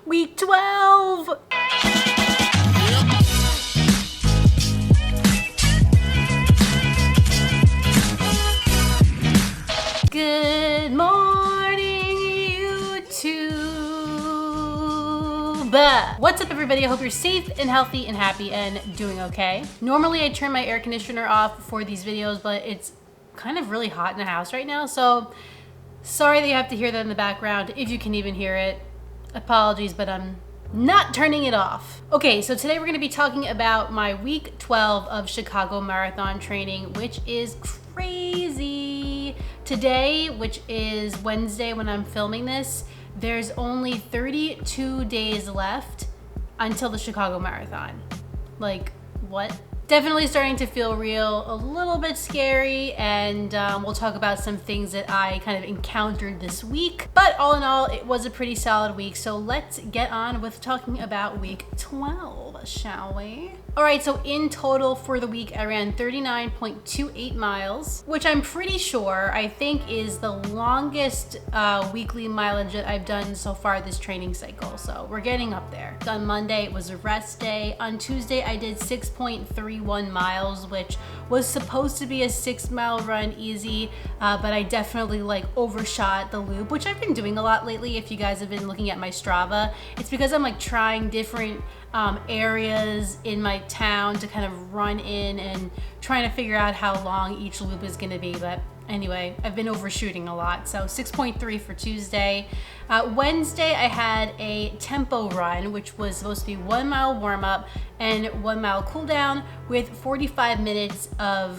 Week 12! Good morning, YouTube! What's up, everybody? I hope you're safe and healthy and happy and doing okay. Normally, I turn my air conditioner off for these videos, but it's kind of really hot in the house right now, so sorry that you have to hear that in the background, if you can even hear it. Apologies, but I'm not turning it off. Okay, so today we're gonna be talking about my week 12 of Chicago Marathon training, which is crazy. Today, which is Wednesday when I'm filming this, there's only 32 days left until the Chicago Marathon. Like, what? Definitely starting to feel real, a little bit scary, and we'll talk about some things that I kind of encountered this week. But all in all, it was a pretty solid week, so let's get on with talking about week 12, shall we? All right, so in total for the week, I ran 39.28 miles, which I'm pretty sure, I think is the longest weekly mileage that I've done so far this training cycle. So we're getting up there. On Monday, it was a rest day. On Tuesday, I did 6.31 miles, which was supposed to be a 6-mile run easy, but I definitely like overshot the loop, which I've been doing a lot lately. If you guys have been looking at my Strava, it's because I'm like trying different areas in my town to kind of run in and trying to figure out how long each loop is going to be. But anyway, I've been overshooting a lot. So 6.3 for Tuesday. Wednesday, I had a tempo run, which was supposed to be 1 mile warm up and 1 mile cool down with 45 minutes of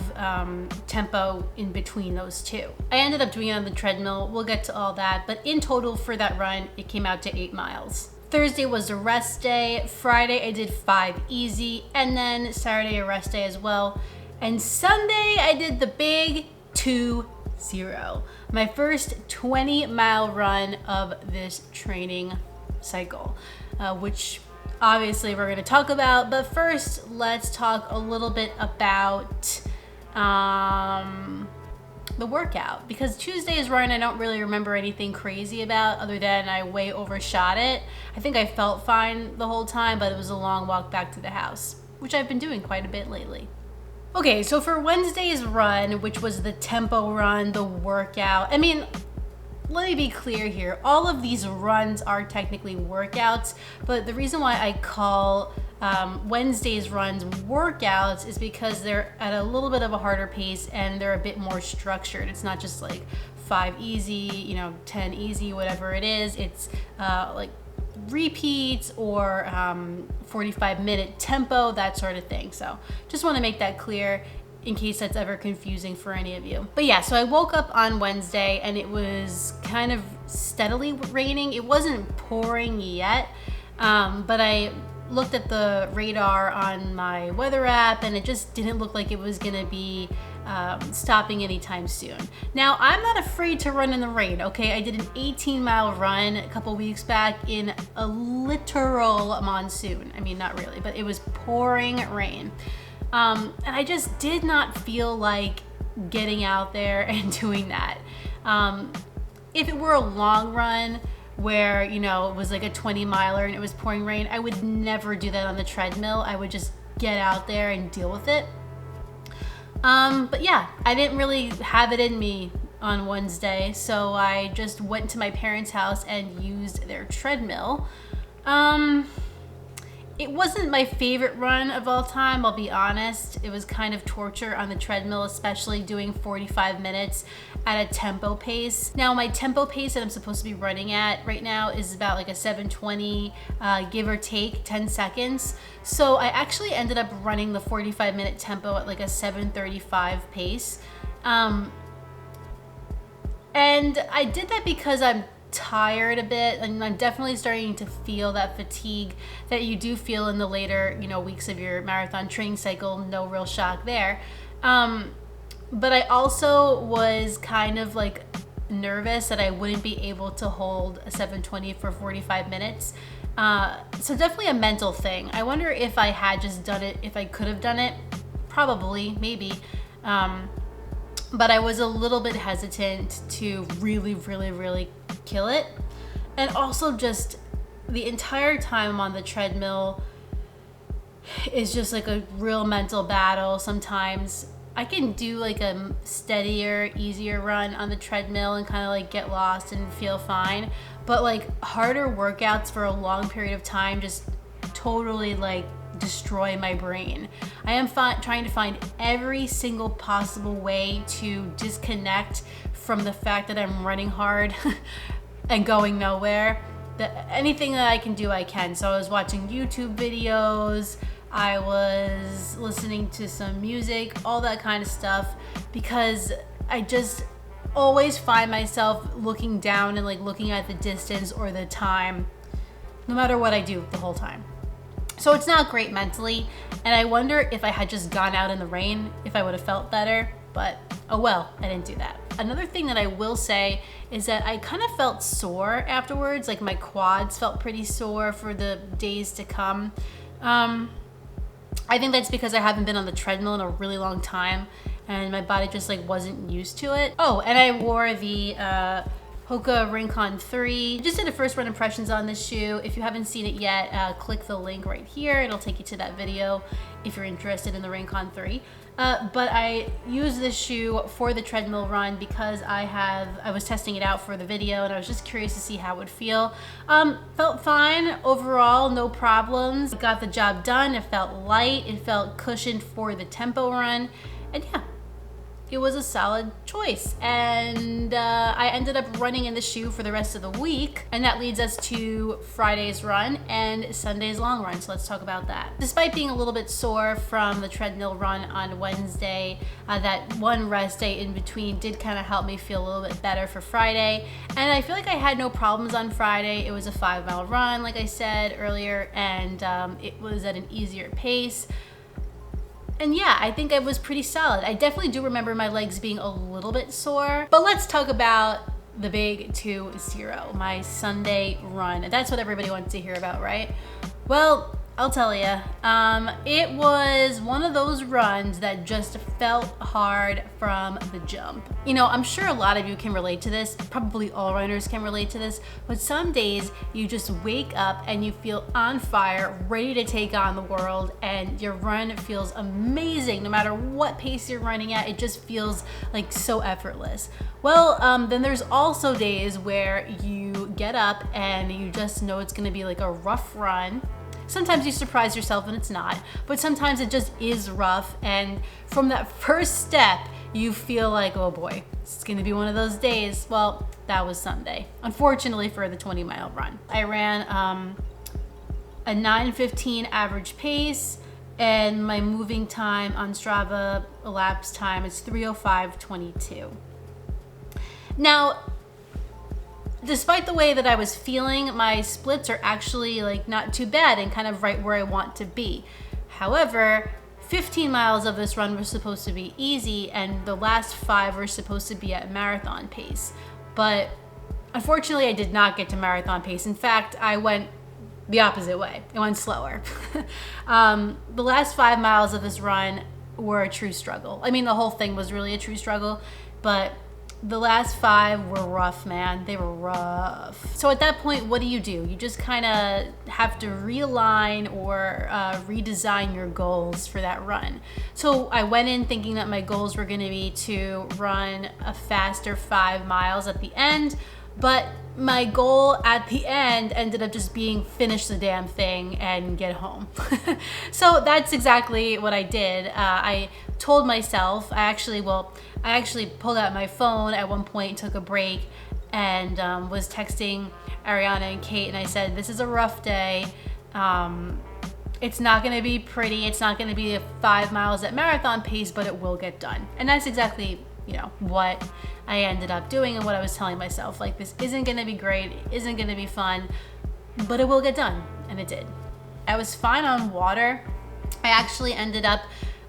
tempo in between those two. I ended up doing it on the treadmill. We'll get to all that. But in total for that run, it came out to 8 miles. Thursday was a rest day. Friday, I did 5 easy. And then Saturday, a rest day as well. And Sunday, I did the big 2-0. My first 20-mile run of this training cycle, which obviously we're going to talk about. But first, let's talk a little bit about the workout, because Tuesday's run I don't really remember anything crazy about other than I way overshot it. I think I felt fine the whole time, but it was a long walk back to the house, which I've been doing quite a bit lately. Okay, so for Wednesday's run, which was the tempo run, the workout, I mean, let me be clear here. All of these runs are technically workouts, but the reason why I call Wednesday's runs workouts is because they're at a little bit of a harder pace and they're a bit more structured. It's not just like 5 easy, 10 easy, whatever it is. It's like repeats or 45-minute tempo, that sort of thing. So just want to make that clear in case that's ever confusing for any of you. But yeah, so I woke up on Wednesday and it was kind of steadily raining. It wasn't pouring yet, but I looked at the radar on my weather app and it just didn't look like it was gonna be stopping anytime soon. Now, I'm not afraid to run in the rain, okay? I did an 18-mile run a couple weeks back in a literal monsoon. I mean, not really, but it was pouring rain. And I just did not feel like getting out there and doing that. If it were a long run where, it was like a 20-miler and it was pouring rain, I would never do that on the treadmill. I would just get out there and deal with it. But yeah, I didn't really have it in me on Wednesday, so I just went to my parents' house and used their treadmill. It wasn't my favorite run of all time, I'll be honest. It was kind of torture on the treadmill, especially doing 45 minutes at a tempo pace. Now, my tempo pace that I'm supposed to be running at right now is about like a 7:20, give or take 10 seconds. So I actually ended up running the 45-minute tempo at like a 7:35 pace. And I did that because I'm tired a bit, and I'm definitely starting to feel that fatigue that you do feel in the later weeks of your marathon training cycle. No real shock there, but I also was kind of like nervous that I wouldn't be able to hold a 7:20 for 45 minutes. So definitely a mental thing. I wonder if I had just done it, if I could have done it. Probably, maybe. But I was a little bit hesitant to really kill it. And also just the entire time I'm on the treadmill is just like a real mental battle. Sometimes I can do like a steadier, easier run on the treadmill and kind of like get lost and feel fine. But like harder workouts for a long period of time just totally like destroy my brain. I am trying to find every single possible way to disconnect from the fact that I'm running hard and going nowhere. Anything that I can do, I can. So I was watching YouTube videos, I was listening to some music, all that kind of stuff, because I just always find myself looking down and like looking at the distance or the time, no matter what I do the whole time. So it's not great mentally, and I wonder if I had just gone out in the rain, if I would have felt better, but oh well, I didn't do that. Another thing that I will say is that I kind of felt sore afterwards, like my quads felt pretty sore for the days to come. I think that's because I haven't been on the treadmill in a really long time and my body just like wasn't used to it. Oh, and I wore the Hoka Rincon 3. I just did a first run impressions on this shoe. If you haven't seen it yet, click the link right here. It'll take you to that video if you're interested in the Rincon 3. But I use this shoe for the treadmill run because I was testing it out for the video and I was just curious to see how it would feel. Felt fine overall, no problems. Got the job done. It felt light. It felt cushioned for the tempo run. And yeah, it was a solid choice. And I ended up running in the shoe for the rest of the week. And that leads us to Friday's run and Sunday's long run. So let's talk about that. Despite being a little bit sore from the treadmill run on Wednesday, that one rest day in between did kind of help me feel a little bit better for Friday. And I feel like I had no problems on Friday. It was a 5-mile run, like I said earlier, and it was at an easier pace. And yeah, I think I was pretty solid. I definitely do remember my legs being a little bit sore. But let's talk about the big 2-0, my Sunday run. And that's what everybody wants to hear about, right? Well, I'll tell you, it was one of those runs that just felt hard from the jump. You know, I'm sure a lot of you can relate to this, probably all runners can relate to this, but some days you just wake up and you feel on fire, ready to take on the world, and your run feels amazing. No matter what pace you're running at, it just feels like so effortless. Well, then there's also days where you get up and you just know it's gonna be like a rough run. Sometimes you surprise yourself and it's not, but sometimes it just is rough. And from that first step, you feel like, oh boy, it's gonna be one of those days. Well, that was Sunday, unfortunately, for the 20-mile run. I ran a 9:15 average pace, and my moving time on Strava elapsed time is 3:05:22. Now, despite the way that I was feeling, my splits are actually like not too bad and kind of right where I want to be. However, 15 miles of this run was supposed to be easy and the last 5 were supposed to be at marathon pace. But unfortunately, I did not get to marathon pace. In fact, I went the opposite way. I went slower. The last 5 miles of this run were a true struggle. I mean, the whole thing was really a true struggle, but the last 5 were rough, man. They were rough. So at that point, what do? You just kind of have to realign or redesign your goals for that run. So I went in thinking that my goals were gonna be to run a faster 5 miles at the end, but my goal at the end ended up just being finish the damn thing and get home. So that's exactly what I did. I told myself, I actually pulled out my phone at one point, took a break, and was texting Ariana and Kate, and I said, this is a rough day. It's not gonna be pretty. It's not gonna be 5 miles at marathon pace, but it will get done. And that's exactly, what I ended up doing and what I was telling myself. Like, this isn't gonna be great, it isn't gonna be fun, but it will get done, and it did. I was fine on water. I actually ended up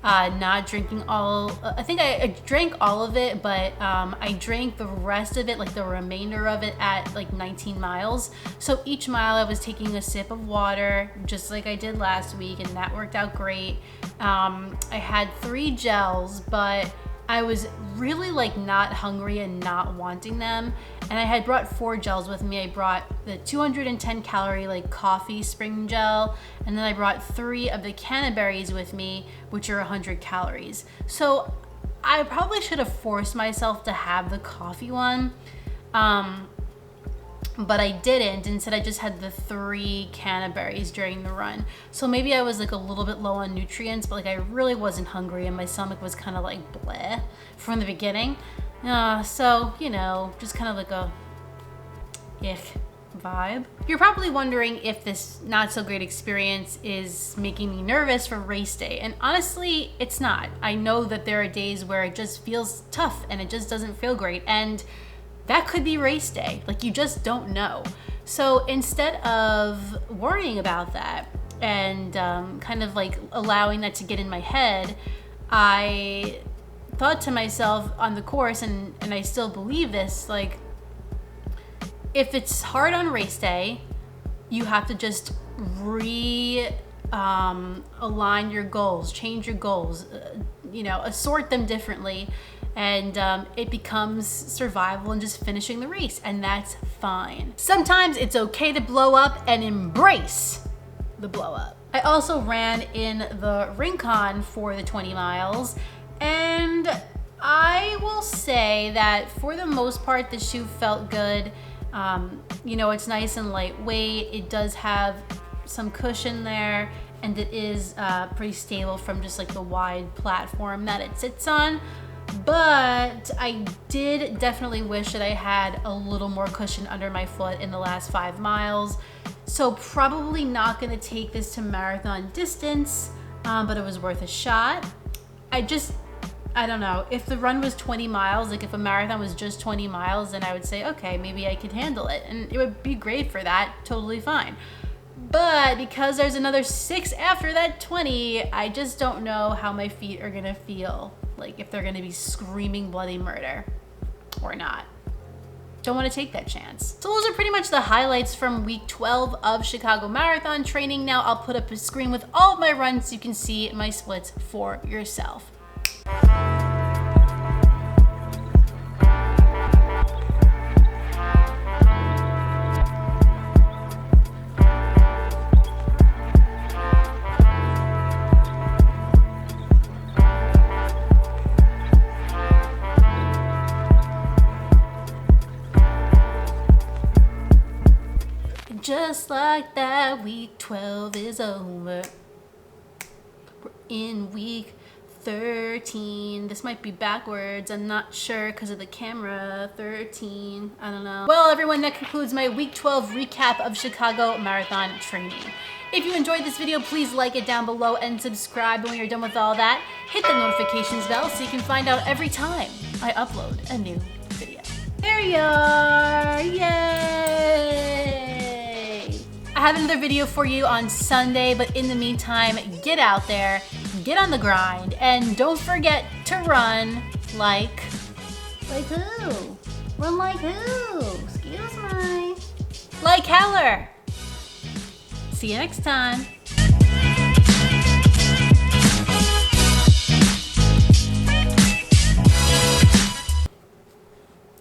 not drinking I think I drank all of it, but I drank the rest of it, like the remainder of it, at like 19 miles. So each mile I was taking a sip of water, just like I did last week, and that worked out great. I had 3 gels, but I was really like not hungry and not wanting them. And I had brought 4 gels with me. I brought the 210 calorie like coffee spring gel. And then I brought 3 of the cannaberries with me, which are 100 calories. So I probably should have forced myself to have the coffee one. But I didn't. Instead, I just had the 3 cannaberries during the run. So maybe I was like a little bit low on nutrients, but like I really wasn't hungry and my stomach was kind of like bleh from the beginning. So, you know, just kind of like a ick vibe. You're probably wondering if this not so great experience is making me nervous for race day. And honestly, it's not. I know that there are days where it just feels tough and it just doesn't feel great. And that could be race day. Like, you just don't know. So instead of worrying about that and kind of like allowing that to get in my head, I thought to myself on the course, and I still believe this, like, if it's hard on race day, you have to just align your goals, change your goals, you know, assort them differently. And it becomes survival and just finishing the race, and that's fine. Sometimes it's okay to blow up and embrace the blow up. I also ran in the Rincon for the 20 miles, and I will say that for the most part, the shoe felt good. You know, it's nice and lightweight. It does have some cushion there, and it is pretty stable from just like the wide platform that it sits on. But I did definitely wish that I had a little more cushion under my foot in the last 5 miles. So probably not gonna take this to marathon distance, but it was worth a shot. I don't know, if the run was 20 miles, like if a marathon was just 20 miles, then I would say, okay, maybe I could handle it. And it would be great for that, totally fine. But because there's another 6 after that 20, I just don't know how my feet are gonna feel. Like if they're gonna be screaming bloody murder or not. Don't wanna take that chance. So those are pretty much the highlights from week 12 of Chicago Marathon training. Now I'll put up a screen with all of my runs so you can see my splits for yourself. Just like that, week 12 is over. We're in week 13. This might be backwards. I'm not sure because of the camera. 13. I don't know. Well, everyone, that concludes my week 12 recap of Chicago Marathon training. If you enjoyed this video, please like it down below and subscribe. And when you're done with all that, hit the notifications bell so you can find out every time I upload a new video. There you are. Yay! I have another video for you on Sunday, but in the meantime, get out there, get on the grind, and don't forget to run like who? Run like who? Excuse me. Like Heller. See you next time.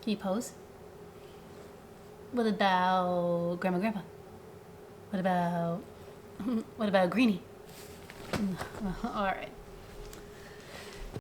Can you pose? What about Grandma, Grandpa? What about Greenie? All right.